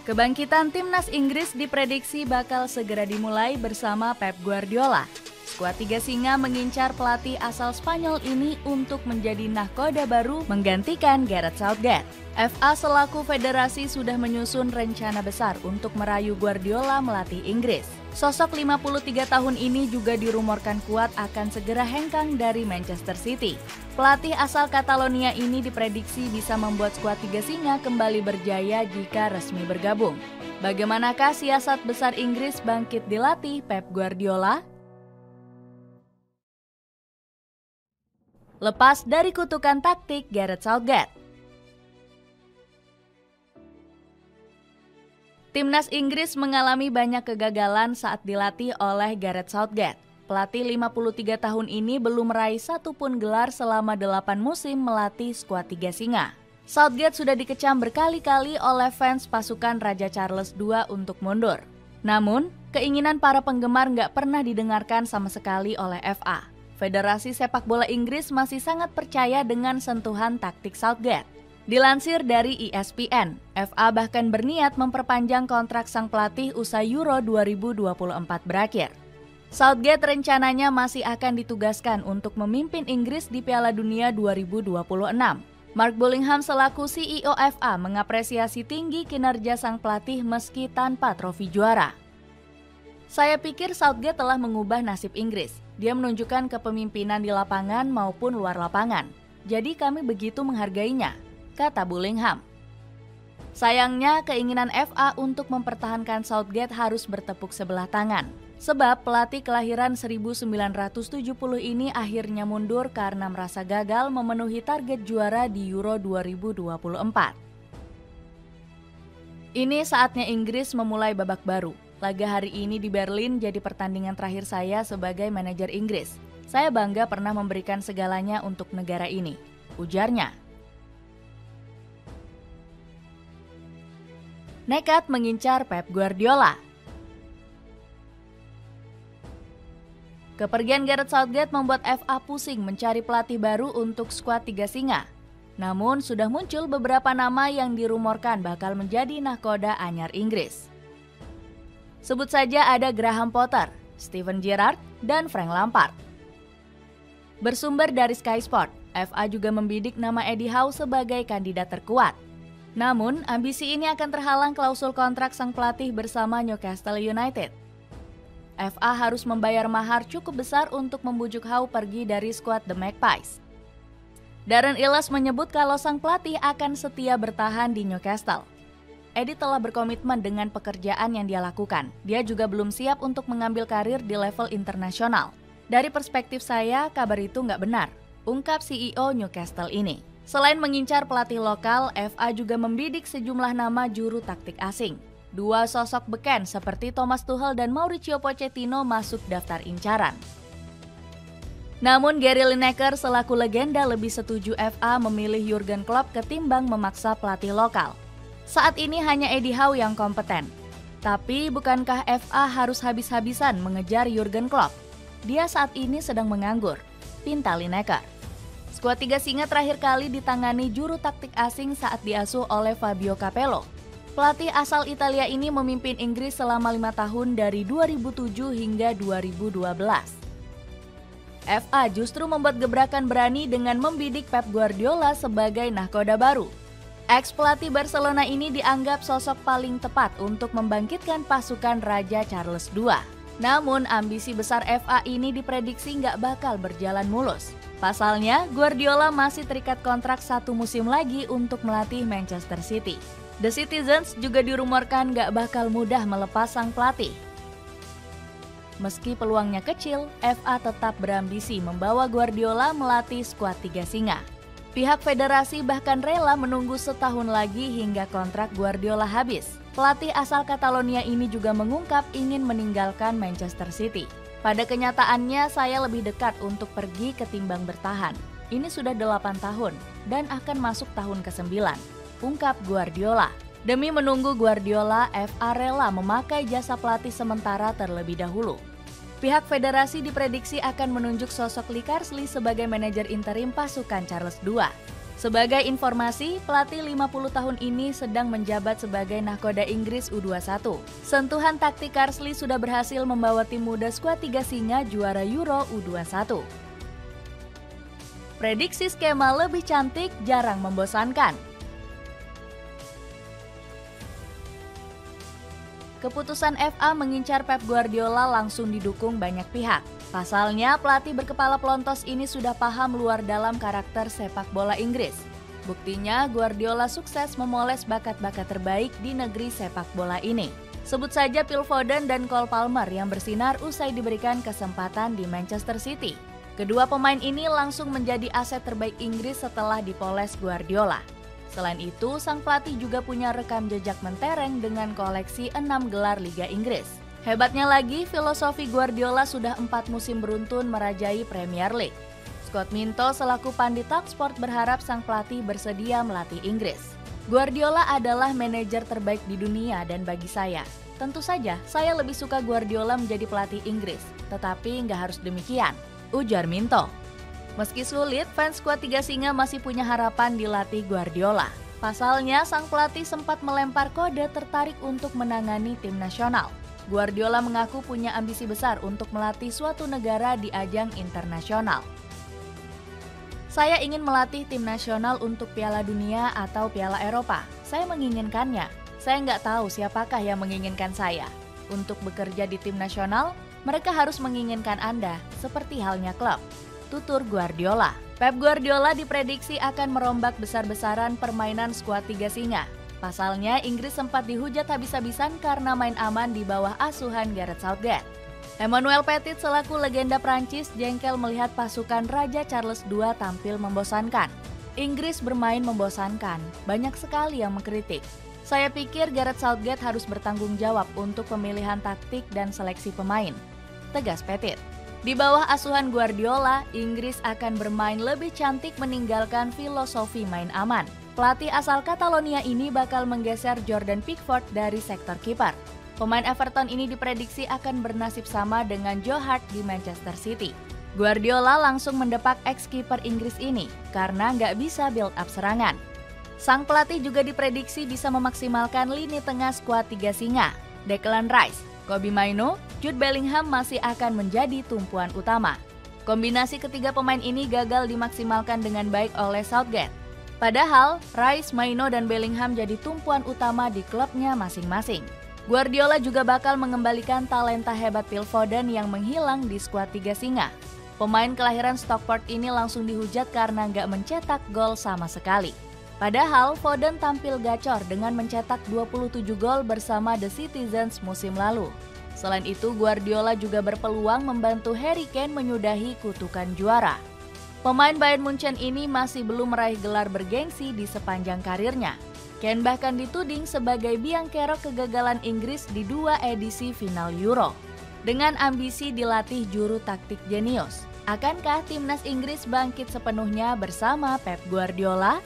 Kebangkitan timnas Inggris diprediksi bakal segera dimulai bersama Pep Guardiola. Skuad tiga singa mengincar pelatih asal Spanyol ini untuk menjadi nahkoda baru menggantikan Gareth Southgate. FA selaku federasi sudah menyusun rencana besar untuk merayu Guardiola melatih Inggris. Sosok 53 tahun ini juga dirumorkan kuat akan segera hengkang dari Manchester City. Pelatih asal Catalonia ini diprediksi bisa membuat skuad tiga singa kembali berjaya jika resmi bergabung. Bagaimanakah siasat besar Inggris bangkit dilatih Pep Guardiola? Lepas dari kutukan taktik Gareth Southgate. Timnas Inggris mengalami banyak kegagalan saat dilatih oleh Gareth Southgate. Pelatih 53 tahun ini belum meraih satupun gelar selama 8 musim melatih skuad tiga singa. Southgate sudah dikecam berkali-kali oleh fans pasukan Raja Charles II untuk mundur. Namun, keinginan para penggemar nggak pernah didengarkan sama sekali oleh FA. Federasi Sepak Bola Inggris masih sangat percaya dengan sentuhan taktik Southgate. Dilansir dari ESPN, FA bahkan berniat memperpanjang kontrak sang pelatih usai Euro 2024 berakhir. Southgate rencananya masih akan ditugaskan untuk memimpin Inggris di Piala Dunia 2026. Mark Bullingham selaku CEO FA mengapresiasi tinggi kinerja sang pelatih meski tanpa trofi juara. Saya pikir Southgate telah mengubah nasib Inggris. Dia menunjukkan kepemimpinan di lapangan maupun luar lapangan. Jadi kami begitu menghargainya, kata Bullingham. Sayangnya keinginan FA untuk mempertahankan Southgate harus bertepuk sebelah tangan. Sebab pelatih kelahiran 1970 ini akhirnya mundur karena merasa gagal memenuhi target juara di Euro 2024. Ini saatnya Inggris memulai babak baru. Laga hari ini di Berlin jadi pertandingan terakhir saya sebagai manajer Inggris. Saya bangga pernah memberikan segalanya untuk negara ini, ujarnya. Nekat mengincar Pep Guardiola. Kepergian Gareth Southgate membuat FA pusing mencari pelatih baru untuk skuad tiga singa. Namun sudah muncul beberapa nama yang dirumorkan bakal menjadi nahkoda anyar Inggris. Sebut saja ada Graham Potter, Steven Gerrard, dan Frank Lampard. Bersumber dari Sky Sport, FA juga membidik nama Eddie Howe sebagai kandidat terkuat. Namun, ambisi ini akan terhalang klausul kontrak sang pelatih bersama Newcastle United. FA harus membayar mahar cukup besar untuk membujuk Howe pergi dari skuad The Magpies. Darren Illes menyebut kalau sang pelatih akan setia bertahan di Newcastle. Eddie telah berkomitmen dengan pekerjaan yang dia lakukan. Dia juga belum siap untuk mengambil karir di level internasional. Dari perspektif saya, kabar itu nggak benar, ungkap CEO Newcastle ini. Selain mengincar pelatih lokal, FA juga membidik sejumlah nama juru taktik asing. Dua sosok beken seperti Thomas Tuchel dan Mauricio Pochettino masuk daftar incaran. Namun Gary Lineker selaku legenda lebih setuju FA memilih Jurgen Klopp ketimbang memaksa pelatih lokal. Saat ini hanya Eddie Howe yang kompeten. Tapi bukankah FA harus habis-habisan mengejar Jurgen Klopp? Dia saat ini sedang menganggur, pinta Lineker. Skuad tiga singa terakhir kali ditangani juru taktik asing saat diasuh oleh Fabio Capello. Pelatih asal Italia ini memimpin Inggris selama 5 tahun dari 2007 hingga 2012. FA justru membuat gebrakan berani dengan membidik Pep Guardiola sebagai nahkoda baru. Ex-pelatih Barcelona ini dianggap sosok paling tepat untuk membangkitkan pasukan Raja Charles II. Namun ambisi besar FA ini diprediksi nggak bakal berjalan mulus. Pasalnya, Guardiola masih terikat kontrak 1 musim lagi untuk melatih Manchester City. The Citizens juga dirumorkan nggak bakal mudah melepas sang pelatih. Meski peluangnya kecil, FA tetap berambisi membawa Guardiola melatih skuad tiga singa. Pihak federasi bahkan rela menunggu setahun lagi hingga kontrak Guardiola habis. Pelatih asal Catalonia ini juga mengungkap ingin meninggalkan Manchester City. Pada kenyataannya saya lebih dekat untuk pergi ketimbang bertahan. Ini sudah 8 tahun dan akan masuk tahun ke-9, ungkap Guardiola. Demi menunggu Guardiola, FA rela memakai jasa pelatih sementara terlebih dahulu. Pihak federasi diprediksi akan menunjuk sosok Lee Carsley sebagai manajer interim pasukan Charles II. Sebagai informasi, pelatih 50 tahun ini sedang menjabat sebagai nahkoda Inggris U21. Sentuhan taktik Carsley sudah berhasil membawa tim muda skuad Tiga Singa juara Euro U21. Prediksi skema lebih cantik jarang membosankan. Keputusan FA mengincar Pep Guardiola langsung didukung banyak pihak. Pasalnya, pelatih berkepala pelontos ini sudah paham luar dalam karakter sepak bola Inggris. Buktinya, Guardiola sukses memoles bakat-bakat terbaik di negeri sepak bola ini. Sebut saja Phil Foden dan Cole Palmer yang bersinar usai diberikan kesempatan di Manchester City. Kedua pemain ini langsung menjadi aset terbaik Inggris setelah dipoles Guardiola. Selain itu, sang pelatih juga punya rekam jejak mentereng dengan koleksi 6 gelar Liga Inggris. Hebatnya lagi, filosofi Guardiola sudah 4 musim beruntun merajai Premier League. Scott Minto selaku pandit Talksport berharap sang pelatih bersedia melatih Inggris. Guardiola adalah manajer terbaik di dunia dan bagi saya, tentu saja saya lebih suka Guardiola menjadi pelatih Inggris, tetapi nggak harus demikian, ujar Minto. Meski sulit, fans skuad Tiga Singa masih punya harapan dilatih Guardiola. Pasalnya, sang pelatih sempat melempar kode tertarik untuk menangani tim nasional. Guardiola mengaku punya ambisi besar untuk melatih suatu negara di ajang internasional. Saya ingin melatih tim nasional untuk Piala Dunia atau Piala Eropa. Saya menginginkannya. Saya nggak tahu siapakah yang menginginkan saya. Untuk bekerja di tim nasional, mereka harus menginginkan Anda, seperti halnya klub, tutur Guardiola. Pep Guardiola diprediksi akan merombak besar-besaran permainan skuad Tiga Singa. Pasalnya, Inggris sempat dihujat habis-habisan karena main aman di bawah asuhan Gareth Southgate. Emmanuel Petit selaku legenda Prancis jengkel melihat pasukan Raja Charles II tampil membosankan. Inggris bermain membosankan, banyak sekali yang mengkritik. Saya pikir Gareth Southgate harus bertanggung jawab untuk pemilihan taktik dan seleksi pemain, tegas Petit. Di bawah asuhan Guardiola, Inggris akan bermain lebih cantik meninggalkan filosofi main aman. Pelatih asal Catalonia ini bakal menggeser Jordan Pickford dari sektor kiper. Pemain Everton ini diprediksi akan bernasib sama dengan Joe Hart di Manchester City. Guardiola langsung mendepak ex-kiper Inggris ini karena nggak bisa build up serangan. Sang pelatih juga diprediksi bisa memaksimalkan lini tengah skuad Tiga Singa. Declan Rice, Kobbie Mainoo, Jude Bellingham masih akan menjadi tumpuan utama. Kombinasi ketiga pemain ini gagal dimaksimalkan dengan baik oleh Southgate. Padahal, Rice, Mainoo, dan Bellingham jadi tumpuan utama di klubnya masing-masing. Guardiola juga bakal mengembalikan talenta hebat Phil Foden yang menghilang di skuad Tiga Singa. Pemain kelahiran Stockport ini langsung dihujat karena nggak mencetak gol sama sekali. Padahal, Foden tampil gacor dengan mencetak 27 gol bersama The Citizens musim lalu. Selain itu, Guardiola juga berpeluang membantu Harry Kane menyudahi kutukan juara. Pemain Bayern Munchen ini masih belum meraih gelar bergengsi di sepanjang karirnya. Kane bahkan dituding sebagai biang kerok kegagalan Inggris di 2 edisi final Euro. Dengan ambisi dilatih juru taktik jenius, akankah timnas Inggris bangkit sepenuhnya bersama Pep Guardiola?